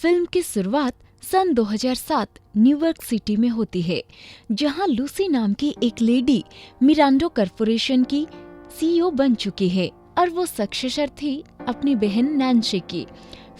Film की शुरुआत सन 2007 New York city में होती है, जहां लूसी नाम की एक लेडी मिरांडो कॉर्पोरेशन की सीईओ बन चुकी है और वो सक्सेसर थी अपनी बहन नैन्सी की।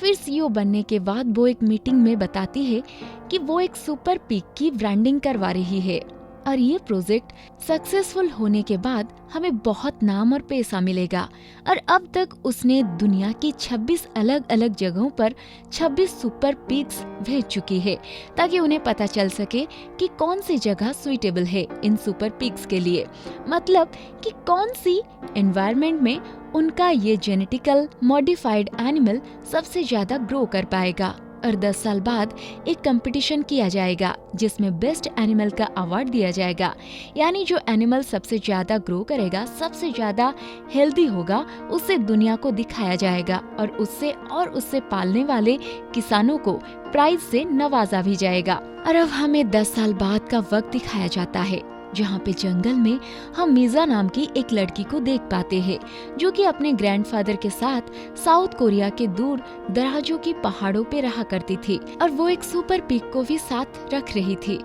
फिर सीईओ बनने के बाद वो एक मीटिंग में बताती है कि वो एक सुपर पिग की ब्रांडिंग करवा रही है और ये प्रोजेक्ट सक्सेसफुल होने के बाद हमें बहुत नाम और पैसा मिलेगा। और अब तक उसने दुनिया की 26 अलग अलग जगहों पर 26 सुपर पिग्स भेज चुकी है, ताकि उन्हें पता चल सके कि कौन सी जगह सुइटेबल है इन सुपर पिग्स के लिए, मतलब कि कौन सी एनवायरनमेंट में उनका ये जेनेटिकल मॉडिफाइड एनिमल सबसे ज्यादा ग्रो कर पाएगा। और 10 साल बाद एक कंपटीशन किया जाएगा जिसमें बेस्ट एनिमल का अवार्ड दिया जाएगा, यानी जो एनिमल सबसे ज्यादा ग्रो करेगा, सबसे ज्यादा हेल्दी होगा, उसे दुनिया को दिखाया जाएगा और उससे पालने वाले किसानों को प्राइज से नवाजा भी जाएगा। और अब हमें 10 साल बाद का वक्त दिखाया जाता है, जहाँ पे जंगल में हम मीजा नाम की एक लड़की को देख पाते हैं, जो कि अपने ग्रैंडफादर के साथ साउथ कोरिया के दूर दराजों की पहाड़ों पे रहा करती थी और वो एक सुपर पिग को भी साथ रख रही थी।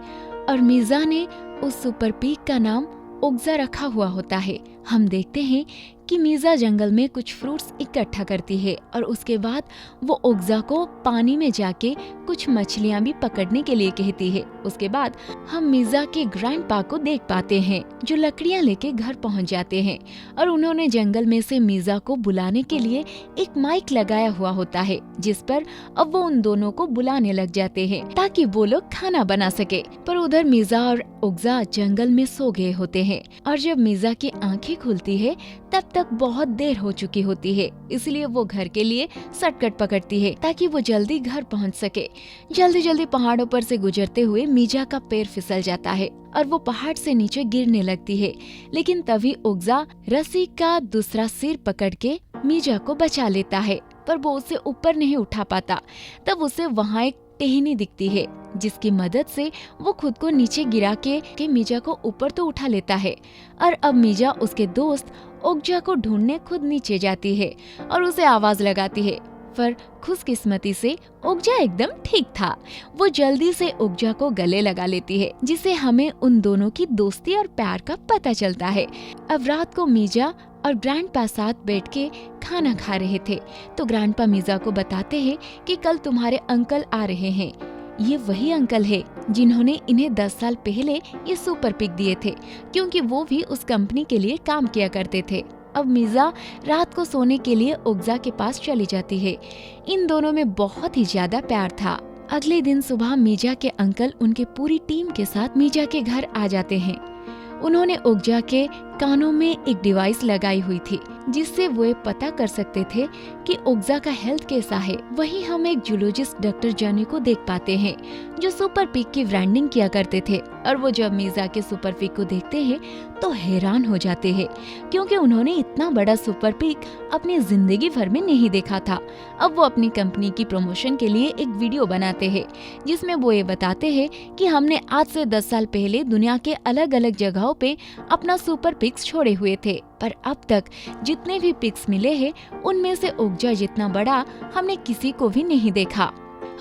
और मीजा ने उस सुपर पिग का नाम ओग्जा रखा हुआ होता है। हम देखते हैं कि मीजा जंगल में कुछ फ्रूट्स इकट्ठा करती है और उसके बाद वो ओग्जा को पानी में जाके कुछ मछलियां भी पकड़ने के लिए कहती है। उसके बाद हम मीजा के ग्रैंडपा को देख पाते हैं, जो लकड़ियां लेके घर पहुंच जाते हैं और उन्होंने जंगल में से मीजा को बुलाने के लिए एक माइक लगाया हुआ होता है, जिस पर अब वो उन दोनों को बुलाने लग जाते हैं ताकि वो लोग खाना बना सके। पर उधर मीजा और ओग्जा जंगल में सो गए होते हैं और जब मीजा की आंखें खुलती है तब तक बहुत देर हो चुकी होती है, इसलिए वो घर के लिए शॉर्टकट पकड़ती है ताकि वो जल्दी घर पहुंच सके। जल्दी पहाड़ों पर से गुजरते हुए मीजा का पैर फिसल जाता है और वो पहाड़ से नीचे गिरने लगती है, लेकिन तभी ओग्जा रस्सी का दूसरा सिर पकड़ के मीजा को बचा लेता है, पर वो उसे ऊपर नहीं उठा पाता। तब उसे वहाँ एक टहनी दिखती है, जिसकी मदद से वो खुद को नीचे गिरा के मीजा को ऊपर तो उठा लेता है। और अब मीजा उसके दोस्त ओग्जा को ढूंढने खुद नीचे जाती है और उसे आवाज लगाती है, पर खुशकिस्मती से ओग्जा एकदम ठीक था। वो जल्दी से ओग्जा को गले लगा लेती है, जिससे हमें उन दोनों की दोस्ती और प्यार का पता चलता है। अब रात को मीजा और ग्रैंडपा साथ बैठ के खाना खा रहे थे, तो ग्रैंडपा मीजा को बताते हैं कि कल तुम्हारे अंकल आ रहे हैं। ये वही अंकल है जिन्होंने इन्हें 10 साल पहले ये सुपर पिग दिए थे, क्योंकि वो भी उस कंपनी के लिए काम किया करते थे। अब मीजा रात को सोने के लिए ओग्जा के पास चली जाती है। इन दोनों में बहुत ही ज्यादा प्यार था। अगले दिन सुबह मीजा के अंकल उनके पूरी टीम के साथ मीजा के घर आ जाते हैं। उन्होंने ओग्जा के कानों में एक डिवाइस लगाई हुई थी, जिससे वो पता कर सकते थे कि ओग्जा का हेल्थ कैसा है। वहीं हम एक जूलॉजिस्ट डॉक्टर जॉनी को देख पाते हैं, जो सुपर पिग की ब्रांडिंग किया करते थे, और वो जब मीजा के सुपर पिग को देखते हैं तो हैरान हो जाते हैं, क्योंकि उन्होंने इतना बड़ा सुपर पिग अपनी जिंदगी भर में नहीं देखा था। अब वो अपनी कंपनी की प्रमोशन के लिए एक वीडियो बनाते हैं, जिसमें वो ये बताते हैं कि हमने आज से 10 साल पहले दुनिया के अलग अलग जगहों पे अपना सुपर पिग्स छोड़े हुए थे, पर अब तक जितने भी पिग्स मिले हैं उनमें से ओग्जा जितना बड़ा हमने किसी को भी नहीं देखा।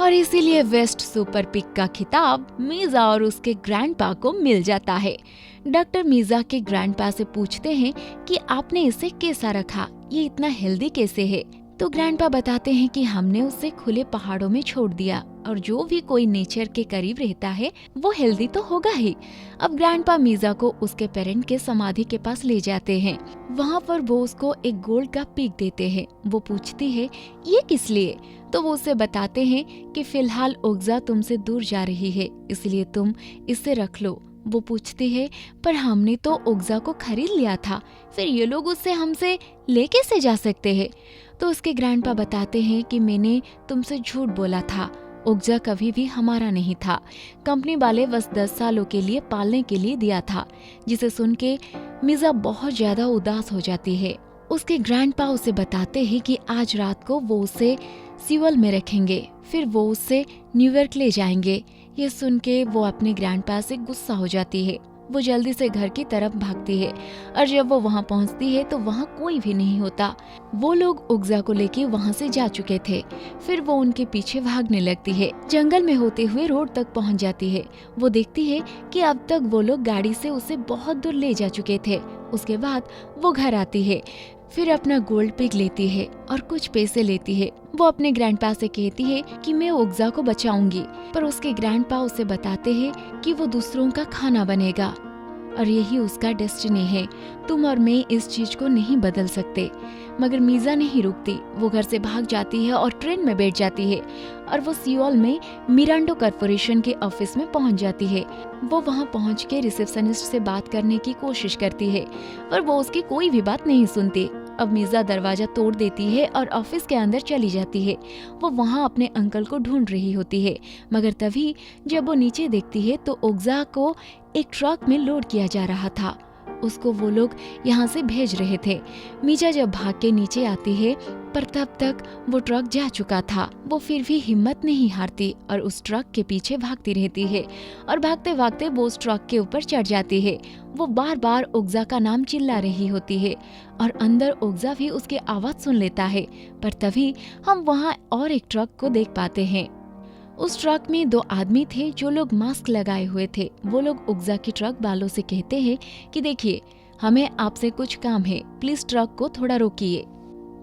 और इसीलिए बेस्ट सुपर पिग का खिताब मीजा और उसके ग्रैंडपा को मिल जाता है। डॉक्टर मीजा के ग्रैंडपा से पूछते हैं कि आपने इसे कैसा रखा, ये इतना हेल्दी कैसे है? तो ग्रैंडपा बताते हैं कि हमने उसे खुले पहाड़ों में छोड़ दिया, और जो भी कोई नेचर के करीब रहता है वो हेल्दी तो होगा ही। अब ग्रैंडपा मीजा को उसके पेरेंट के समाधि के पास ले जाते हैं। वहाँ पर वो उसको एक गोल्ड का पिग देते हैं। वो पूछती है ये किस लिए? तो वो उसे बताते हैं कि फिलहाल ओग्जा तुमसे दूर जा रही है, इसलिए तुम इसे रख लो। वो पूछती है पर हमने तो ओग्जा को खरीद लिया था, फिर ये लोग उससे हमसे ले कैसे जा सकते हैं? तो उसके ग्रैंडपा बताते हैं कि मैंने तुमसे झूठ बोला था, ओग्जा कभी भी हमारा नहीं था, कंपनी वाले बस 10 सालों के लिए पालने के लिए दिया था। जिसे सुन के मीजा बहुत ज्यादा उदास हो जाती है। उसके ग्रैंडपा उसे बताते हैं कि आज रात को वो उसे सिवल में रखेंगे, फिर वो उससे न्यूयॉर्क ले जाएंगे। ये सुन के वो अपने ग्रैंडपा से गुस्सा हो जाती है वो जल्दी से घर की तरफ भागती है और जब वो वहाँ पहुँचती है तो वहाँ कोई भी नहीं होता। वो लोग उगजा को लेके वहाँ से जा चुके थे। फिर वो उनके पीछे भागने लगती है। जंगल में होते हुए रोड तक पहुँच जाती है। वो देखती है कि अब तक वो लोग गाड़ी से उसे बहुत दूर ले जा चुके थे। उसके बाद वो घर आती है, फिर अपना गोल्ड पिग लेती है और कुछ पैसे लेती है। वो अपने ग्रैंडपा से कहती है कि मैं उगजा को बचाऊंगी, पर उसके ग्रैंडपा उसे बताते हैं कि वो दूसरों का खाना बनेगा और यही उसका डेस्टिनी है। तुम और मैं इस चीज को नहीं बदल सकते। मगर मीजा नहीं रुकती। वो घर से भाग जाती है और ट्रेन में बैठ जाती है और वो सियोल में मिरांडो कॉर्पोरेशन के ऑफिस में पहुंच जाती है। वो वहां पहुंच के रिसेप्शनिस्ट से बात करने की कोशिश करती है, पर वो उसकी कोई भी बात नहीं सुनती। अब मीजा दरवाजा तोड़ देती है और ऑफिस के अंदर चली जाती है। वो वहाँ अपने अंकल को ढूंढ रही होती है, मगर तभी जब वो नीचे देखती है तो उगजा को एक ट्रक में लोड किया जा रहा था। उसको वो लोग यहाँ से भेज रहे थे। मीजा जब भाग के नीचे आती है, पर तब तक वो ट्रक जा चुका था। वो फिर भी हिम्मत नहीं हारती और उस ट्रक के पीछे भागती रहती है और भागते भागते वो उस ट्रक के ऊपर चढ़ जाती है। वो बार बार उगजा का नाम चिल्ला रही होती है और अंदर उगजा भी उसकी आवाज सुन लेता है। पर तभी हम वहाँ और एक ट्रक को देख पाते हैं। उस ट्रक में 2 आदमी थे जो लोग मास्क लगाए हुए थे। वो लोग उगजा की ट्रक वालों से कहते हैं कि देखिए, हमें आपसे कुछ काम है, प्लीज ट्रक को थोड़ा रोकिए।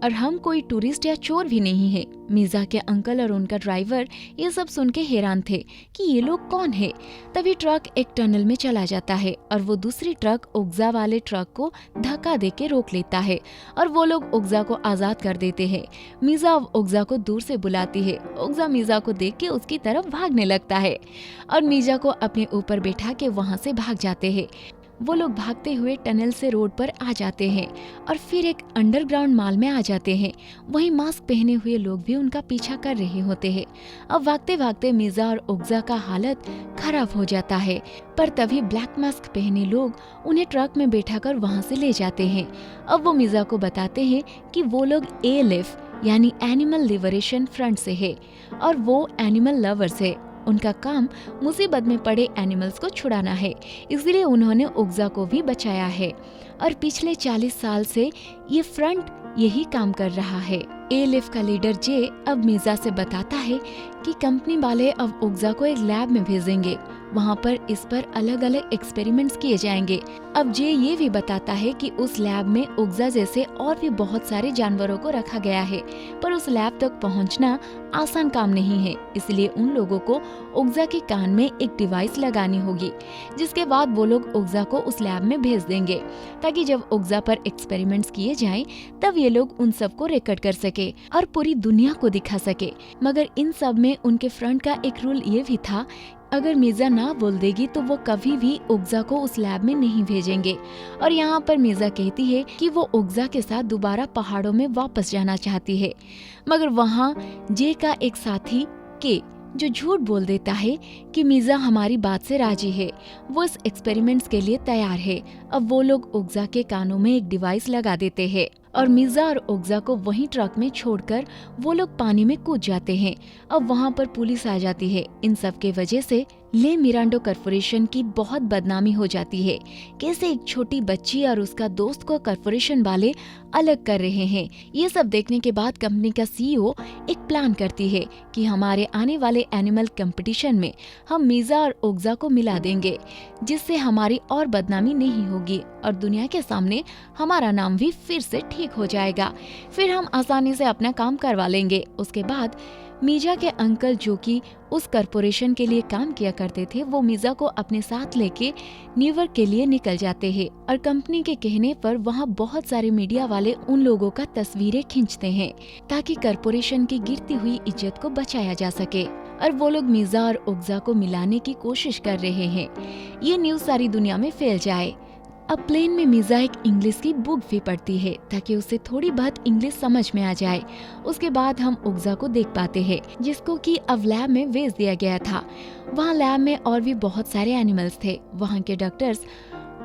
और हम कोई टूरिस्ट या चोर भी नहीं है। मीजा के अंकल और उनका ड्राइवर ये सब सुन के हैरान थे कि ये लोग कौन है। तभी ट्रक एक टनल में चला जाता है और वो दूसरी ट्रक उगजा वाले ट्रक को धक्का देके रोक लेता है और वो लोग उगजा को आजाद कर देते हैं। मीजा उगजा को दूर से बुलाती है। उगजा मीजा को देख के उसकी तरफ भागने लगता है और मीजा को अपने ऊपर बैठा के वहाँ से भाग जाते हैं। वो लोग भागते हुए टनल से रोड पर आ जाते हैं और फिर एक अंडरग्राउंड मॉल में आ जाते हैं। वहीं मास्क पहने हुए लोग भी उनका पीछा कर रहे होते हैं। अब भागते भागते मीजा और उगजा का हालत खराब हो जाता है, पर तभी ब्लैक मास्क पहने लोग उन्हें ट्रक में बैठाकर वहां से ले जाते हैं। अब वो मीजा को बताते हैं कि वो लोग ALF यानी एनिमल लिबरेशन फ्रंट से है और वो एनिमल लवर्स है। उनका काम मुसीबत में पड़े एनिमल्स को छुड़ाना है, इसलिए उन्होंने उगजा को भी बचाया है और पिछले 40 साल से ये फ्रंट यही काम कर रहा है। ALF का लीडर जे अब मीजा से बताता है कि कंपनी वाले अब उगजा को एक लैब में भेजेंगे। वहाँ पर इस पर अलग अलग एक्सपेरिमेंट्स किए जाएंगे। अब जे ये भी बताता है कि उस लैब में उगजा जैसे और भी बहुत सारे जानवरों को रखा गया है, पर उस लैब तक पहुँचना आसान काम नहीं है। इसलिए उन लोगों को उगजा के कान में एक डिवाइस लगानी होगी, जिसके बाद वो लोग उगजा को उस लैब में भेज देंगे ताकि जब उगजा पर एक्सपेरिमेंट्स किए जाएं तब ये लोग उन सबको रिकॉर्ड कर सके और पूरी दुनिया को दिखा सके। मगर इन सब में उनके फ्रंट का एक रूल ये भी था, अगर मीजा ना बोल देगी तो वो कभी भी उगजा को उस लैब में नहीं भेजेंगे। और यहाँ पर मीजा कहती है कि वो उगजा के साथ दोबारा पहाड़ों में वापस जाना चाहती है, मगर वहाँ जे का एक साथी के जो झूठ बोल देता है कि मीजा हमारी बात से राजी है, वो इस एक्सपेरिमेंट्स के लिए तैयार है। अब वो लोग उगजा के कानों में एक डिवाइस लगा देते हैं और मीजा और उगजा को वहीं ट्रक में छोड़कर वो लोग पानी में कूद जाते हैं। अब वहाँ पर पुलिस आ जाती है। इन सब के वजह से ले मिरांडो कॉर्पोरेशन की बहुत बदनामी हो जाती है। कैसे एक छोटी बच्ची और उसका दोस्त को कॉर्पोरेशन वाले अलग कर रहे हैं। ये सब देखने के बाद कंपनी का CEO एक प्लान करती है कि हमारे आने वाले एनिमल कंपटीशन में हम मीजा और उगजा को मिला देंगे, जिससे हमारी और बदनामी नहीं होगी और दुनिया के सामने हमारा नाम भी फिर से ठीक हो जाएगा। फिर हम आसानी से अपना काम करवा लेंगे। उसके बाद मीजा के अंकल जो कि उस कॉर्पोरेशन के लिए काम किया करते थे, वो मीजा को अपने साथ लेके न्यूयॉर्क के लिए निकल जाते हैं और कंपनी के कहने पर वहाँ बहुत सारे मीडिया वाले उन लोगों का तस्वीरें खींचते हैं ताकि कॉर्पोरेशन की गिरती हुई इज्जत को बचाया जा सके। और वो लोग मीजा और उगजा को मिलाने की कोशिश कर रहे हैं। ये न्यूज सारी दुनिया में फैल जाए। अब प्लेन में मीजा एक इंग्लिश की बुक भी पढ़ती है ताकि उसे थोड़ी बहुत इंग्लिश समझ में आ जाए। उसके बाद हम उगजा को देख पाते हैं, जिसको कि अब लैब में भेज दिया गया था। वहाँ लैब में और भी बहुत सारे एनिमल्स थे। वहाँ के डॉक्टर्स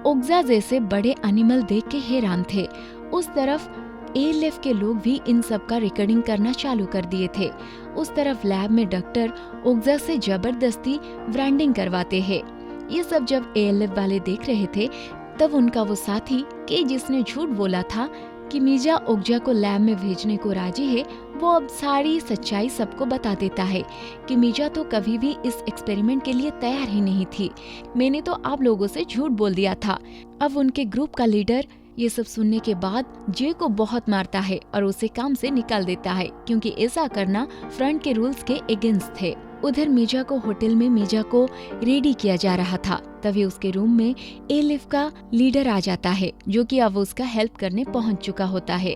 उगजा जैसे बड़े एनिमल देख के हैरान थे। उस तरफ ALF के लोग भी इन सब का रिकॉर्डिंग करना चालू कर दिए थे। उस तरफ लैब में डॉक्टर उगजा से जबरदस्ती ब्रांडिंग करवाते हैं। ये सब जब ALF वाले देख रहे थे तब उनका वो साथी के जिसने झूठ बोला था कि मीजा ओग्जा को लैब में भेजने को राजी है, वो अब सारी सच्चाई सबको बता देता है कि मीजा तो कभी भी इस एक्सपेरिमेंट के लिए तैयार ही नहीं थी। मैंने तो आप लोगों से झूठ बोल दिया था। अब उनके ग्रुप का लीडर ये सब सुनने के बाद जे को बहुत मारता है और उसे काम से निकाल देता है, क्योंकि ऐसा करना फ्रंट के रूल्स के अगेंस्ट थे। उधर मीजा को होटल में मीजा को रेडी किया जा रहा था। तभी उसके रूम में ALF का लीडर आ जाता है, जो कि अब उसका हेल्प करने पहुंच चुका होता है।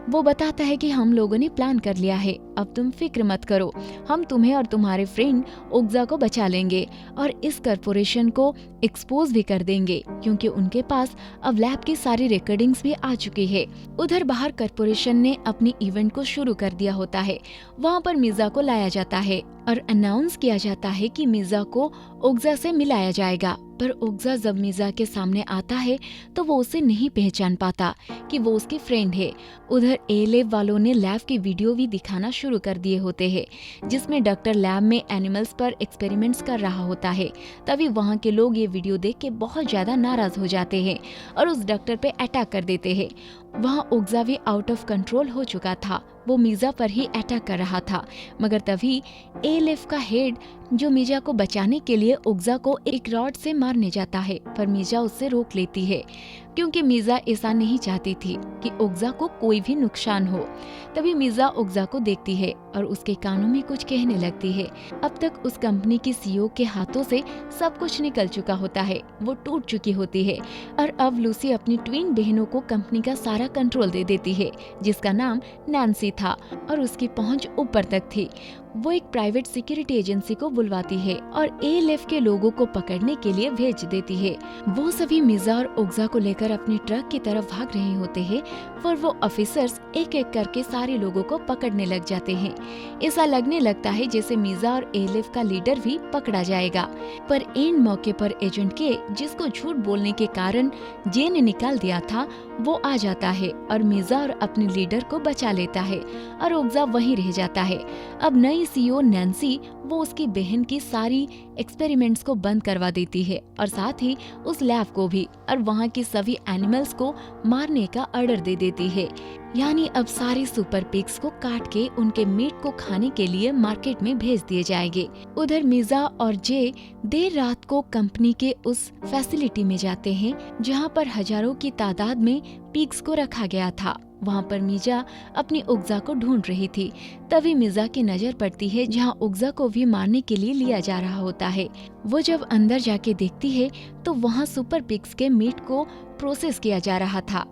वो बताता है कि हम लोगों ने प्लान कर लिया है, अब तुम फिक्र मत करो, हम तुम्हें और तुम्हारे फ्रेंड ओग्जा को बचा लेंगे और इस कॉर्पोरेशन को एक्सपोज भी कर देंगे, क्योंकि उनके पास अब लैब की सारी रिकॉर्डिंग्स भी आ चुकी है। उधर बाहर कॉर्पोरेशन ने अपनी इवेंट को शुरू कर दिया होता है। वहाँ पर मीजा को लाया जाता है और अनाउंस किया जाता है कि मीजा को ओग्जा से मिलाया जाएगा। पर ओग्जा जब मीजा के सामने आता है तो वो उसे नहीं पहचान पाता कि वो उसकी फ्रेंड है। उधर ALF वालों ने लैब की वीडियो भी दिखाना शुरू कर दिए होते हैं, जिसमें डॉक्टर लैब में एनिमल्स पर एक्सपेरिमेंट्स कर रहा होता है। तभी वहाँ के लोग ये वीडियो देख के बहुत ज्यादा नाराज हो जाते हैं और उस डॉक्टर पे अटैक कर देते हैं। वहाँ ओग्जा भी आउट ऑफ कंट्रोल हो चुका था, वो मीजा पर ही अटैक कर रहा था। मगर तभी ALF का हेड जो मीजा को बचाने के लिए ओग्जा को एक रॉड से मारने जाता है, पर मीजा उससे रोक लेती है, क्योंकि मीजा ऐसा नहीं चाहती थी कि ओग्जा को कोई भी नुकसान हो। तभी मीजा ओग्जा को देखती है और उसके कानों में कुछ कहने लगती है। अब तक उस कंपनी की CEO के हाथों से सब कुछ निकल चुका होता है, वो टूट चुकी होती है और अब लूसी अपनी ट्विन बहनों को कंपनी का सारा कंट्रोल दे देती है, जिसका नाम नैन्सी था और उसकी पहुंच ऊपर तक थी। वो एक प्राइवेट सिक्योरिटी एजेंसी को बुलवाती है और ALF के लोगों को पकड़ने के लिए भेज देती है। वो सभी मीजा और ओग्जा को लेकर अपने ट्रक की तरफ भाग रहे होते हैं, पर वो ऑफिसर्स एक एक करके सारे लोगों को पकड़ने लग जाते हैं। ऐसा लगने लगता है जैसे मीजा और ALF का लीडर भी पकड़ा जाएगा, पर एंड मौके पर एजेंट के, जिसको झूठ बोलने के कारण जे ने निकाल दिया था, वो आ जाता है और मीजा और अपने लीडर को बचा लेता है और ओग्जा वहीं रह जाता है। अब नई CEO नैन्सी वो उसकी बहन की सारी एक्सपेरिमेंट्स को बंद करवा देती है और साथ ही उस लैब को भी, और वहाँ की सभी एनिमल्स को मारने का ऑर्डर दे देती है। यानी अब सारे सुपर पिग्स को काट के उनके मीट को खाने के लिए मार्केट में भेज दिए जाएंगे। उधर मीजा और जे देर रात को कंपनी के उस फैसिलिटी में जाते हैं जहाँ पर हजारों की तादाद में पिग्स को रखा गया था। वहाँ पर मीजा अपनी ओग्जा को ढूंढ रही थी। तभी मीजा की नजर पड़ती है जहाँ ओग्जा को भी मारने के लिए लिया जा रहा होता है। वो जब अंदर जाके देखती है तो वहाँ सुपर पिग्स के मीट को प्रोसेस किया जा रहा था।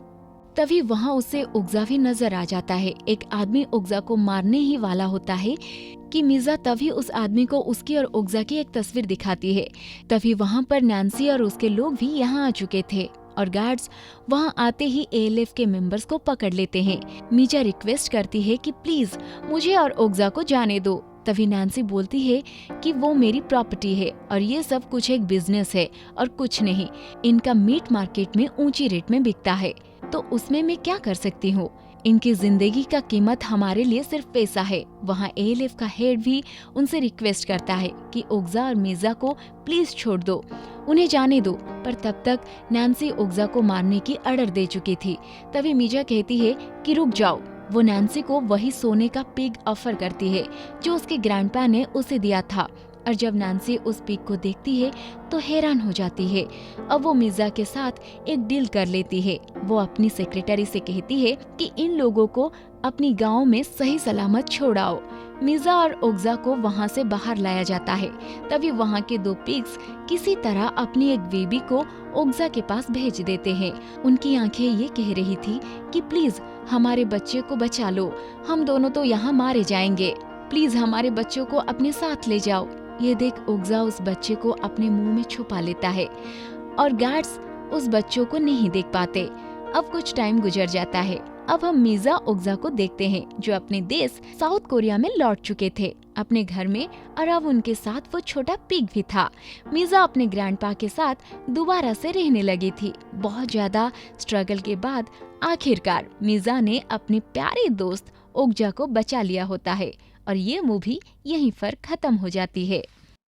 तभी वहाँ उसे ओग्जा भी नजर आ जाता है। एक आदमी ओग्जा को मारने ही वाला होता है कि मीजा तभी उस आदमी को उसकी और ओग्जा की एक तस्वीर दिखाती है। तभी वहाँ पर नैन्सी और उसके लोग भी यहाँ आ चुके थे और गार्ड्स वहाँ आते ही ALF के मेंबर्स को पकड़ लेते हैं। मीजा रिक्वेस्ट करती है कि प्लीज मुझे और ओग्जा को जाने दो। तभी नैन्सी बोलती है कि वो मेरी प्रॉपर्टी है और ये सब कुछ एक बिजनेस है और कुछ नहीं। इनका मीट मार्केट में ऊंची रेट में बिकता है, तो उसमें मैं क्या कर सकती हूँ। इनकी जिंदगी का कीमत हमारे लिए सिर्फ पैसा है। वहाँ ALF का हेड भी उनसे रिक्वेस्ट करता है कि ओग्जा और मीजा को प्लीज छोड़ दो, उन्हें जाने दो। पर तब तक नैन्सी ओग्जा को मारने की ऑर्डर दे चुकी थी। तभी मीजा कहती है कि रुक जाओ। वो नैन्सी को वही सोने का पिग ऑफर करती है जो उसके ग्रैंडपा ने उसे दिया था। और जब नैन्सी उस पिग को देखती है तो हैरान हो जाती है। अब वो मीजा के साथ एक डील कर लेती है। वो अपनी सेक्रेटरी से कहती है कि इन लोगों को अपनी गांव में सही सलामत छोड़ाओ। मीजा और ओग्जा को वहां से बाहर लाया जाता है। तभी वहां के दो पिग्स किसी तरह अपनी एक बेबी को ओग्जा के पास भेज देते हैं। उनकी आंखें ये कह रही थी कि प्लीज हमारे बच्चे को बचा लो, हम दोनों तो यहाँ मारे जाएंगे, प्लीज हमारे बच्चों को अपने साथ ले जाओ। ये देख ओग्जा उस बच्चे को अपने मुंह में छुपा लेता है और गार्ड्स उस बच्चों को नहीं देख पाते। अब कुछ टाइम गुजर जाता है। अब हम मीजा ओग्जा को देखते हैं जो अपने देश साउथ कोरिया में लौट चुके थे अपने घर में, और अब उनके साथ वो छोटा पिग भी था। मीजा अपने ग्रैंडपा के साथ दोबारा से रहने लगी थी। बहुत ज्यादा स्ट्रगल के बाद आखिरकार मीजा ने अपने प्यारे दोस्त ओग्जा को बचा लिया होता है और ये मूवी यहीं पर खत्म हो जाती है।